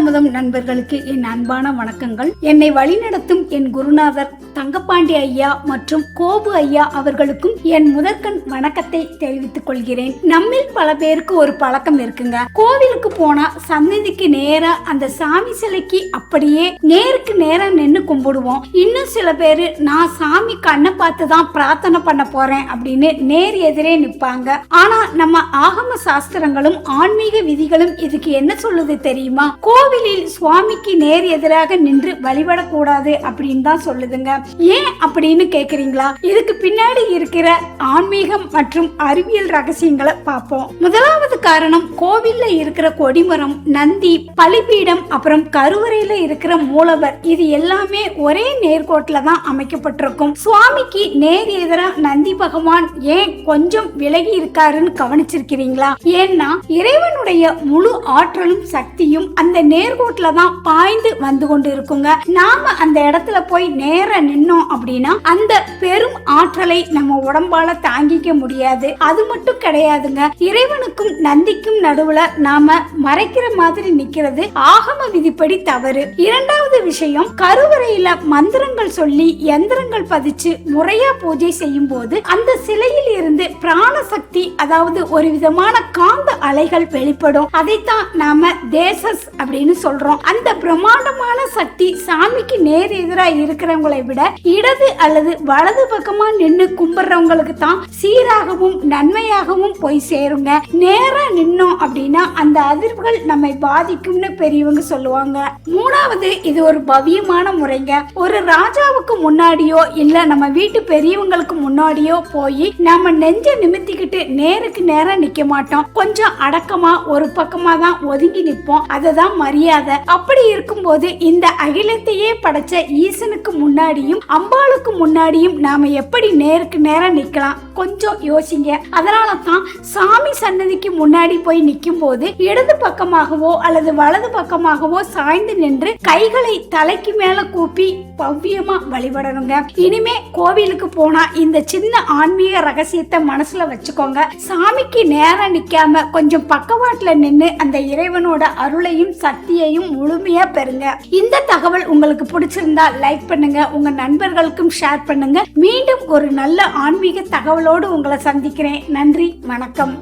ஆதியமுதம் நண்பர்களுக்கு என் அன்பான வணக்கங்கள். என்னை வழிநடத்தும் என் குருநாதர் தங்கப்பாண்டி ஐயா மற்றும் கோபு ஐயா அவர்களுக்கும் என் முதற்கண் வணக்கத்தை தெரிவித்துக் கொள்கிறேன். நம்மில் பல பேருக்கு ஒரு பழக்கம் இருக்குங்க. கோவிலுக்கு போனா சந்நிதிக்கு நேரா அந்த சாமி சிலைக்கு அப்படியே நேருக்கு நேரா நின்னு கும்பிடுவோம். இன்னும் சில பேரு நான் சாமி கண்ணை பார்த்துதான் பிரார்த்தனை பண்ண போறேன் அப்படின்னு நேர் எதிரே நிப்பாங்க. ஆனா நம்ம ஆகம சாஸ்திரங்களும் ஆன்மீக விதிகளும் இதுக்கு என்ன சொல்லுது தெரியுமா? கோவிலில் சுவாமிக்கு நேர் எதிராக நின்று வழிபடக்கூடாது அப்படின்னு தான் சொல்லுதுங்க. ஏன் அப்படின்னு கேக்குறீங்களா? இதுக்கு பின்னாடி இருக்கிற ஆன்மீகம் மற்றும் அறிவியல் ரகசியங்களை பார்ப்போம். முதலாவது காரணம், கோவில்ல இருக்கிற கொடிமரம், நந்தி, பலிபீடம், அப்புறம் கருவறையில இருக்கிற மூலவர், இது எல்லாமே ஒரே நேர்கோட்டில தான் அமைக்கப்பட்டிருக்கும். சுவாமிக்கு நேர் எதிரா நந்தி பகவான் ஏன் கொஞ்சம் விலகி இருக்காருன்னு கவனிச்சிருக்கிறீங்களா? ஏன்னா இறைவனுடைய முழு ஆற்றலும் சக்தியும் அந்த நேர்கோட்டில தான் பாய்ந்து வந்து கொண்டு இருக்குங்க. நாம அந்த இடத்துல போய் நேர நின்னோம் அப்படின்னா அந்த பெரும் ஆற்றலை நம்ம உடம்பால தாங்கிக்க முடியாது. அது மட்டும் கிடையாதுங்க, இறைவனுக்கும் நந்திக்கும் நடுவுல நாம மறைக்கிற மாதிரி நிக்கிறது ஆகம விதிப்படி தவறு. இரண்டாவது விஷயம், கருவறையில மந்திரங்கள் சொல்லி யந்திரங்கள் பதிச்சு முறையா பூஜை செய்யும் போது அந்த சிலையில் இருந்து பிராணசக்தி, அதாவது ஒரு விதமான காந்த அலைகள் வெளிப்படும். அதைத்தான் நாம தேசஸ் அப்படின்னு சொல்றோம். அந்த பிரம்மாண்டமான சக்தி சாமிக்கு நேர் எதிராக இருக்கிறவங்களை விட இடது அல்லது வலது பக்கமா நின்று கும்பிடுறவங்களுக்கு தான் சீராகவும் நன்மையாகவும் போய் சேருங்க. நேரா நின்னோம் அப்படின்னா அந்த அதிர்வுகள் நம்மை பாதிக்கும்னு பெரியவங்க சொல்லுவாங்க. மூணாவது, இது ஒரு பவ்யமான முறைங்க. ஒரு ராஜாவுக்கு முன்னாடியோ இல்ல நம்ம வீட்டு பெரியவங்களுக்கு முன்னாடியோ போய் நம்ம நெஞ்ச நிமித்திக்கிட்டு நேருக்கு நேரா நிக்க மாட்டோம். கொஞ்சம் அடக்கமா ஒரு பக்கமா தான் ஒதுங்கி நிற்போம். அதுதான் மரியாதை. அப்படி இருக்கும்போது இந்த அகிலத்தையே படைச்ச ஈசனுக்கு முன்னாடியும் அம்பாளுக்கு முன்னாடியும் நாம எப்படி நேருக்கு நேரா நிக்கலாம்? கொஞ்சம் யோசிங்க. அதனால தான் சாமி சன்னதிக்கு முன்னாடி போய் நிற்கும் போது இடது பக்கமாகவோ அல்லது வலது பக்கமாகவோ சாய்ந்து நின்று கைகளை தலைக்கு மேல கூப்பி பவ்யமா வழிபடணுங்க. இனிமே கோவிலுக்கு போனா இந்த சின்ன ஆன்மீக ரகசியத்தை மனசுல வச்சுக்கோங்க. சாமிக்கு நேரா நிக்காம கொஞ்சம் பக்கவாட்டுல நின்று அந்த இறைவனோட அருளையும் சக்தியையும் முழுமையா பெறுங்க. இந்த தகவல் உங்களுக்கு பிடிச்சிருந்தா லைக் பண்ணுங்க, உங்க நண்பர்களுக்கும் ஷேர் பண்ணுங்க. மீண்டும் ஒரு நல்ல ஆன்மீக தகவலோடு உங்களை சந்திக்கிறேன். நன்றி, வணக்கம்.